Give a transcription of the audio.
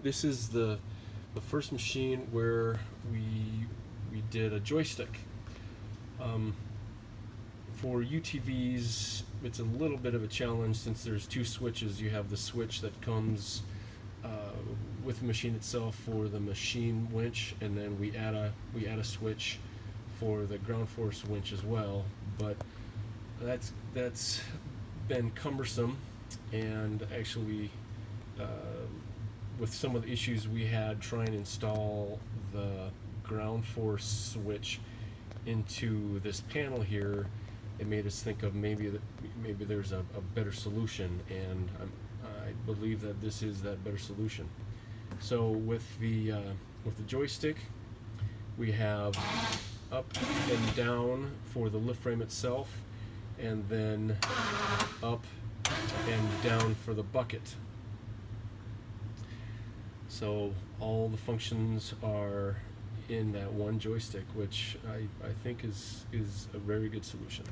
this is the first machine where we did a joystick. For UTVs, it's a little bit of a challenge since there's two switches. You have the switch that comes with the machine itself for the machine winch, and then we add a switch for the ground force winch as well. But that's been cumbersome, and actually with some of the issues we had trying to install the ground force switch into this panel here, it made us think of maybe there's a better solution, and I believe that this is that better solution. So with the joystick, we have up and down for the lift frame itself, and then up and down for the bucket. So all the functions are in that one joystick, which I think is a very good solution.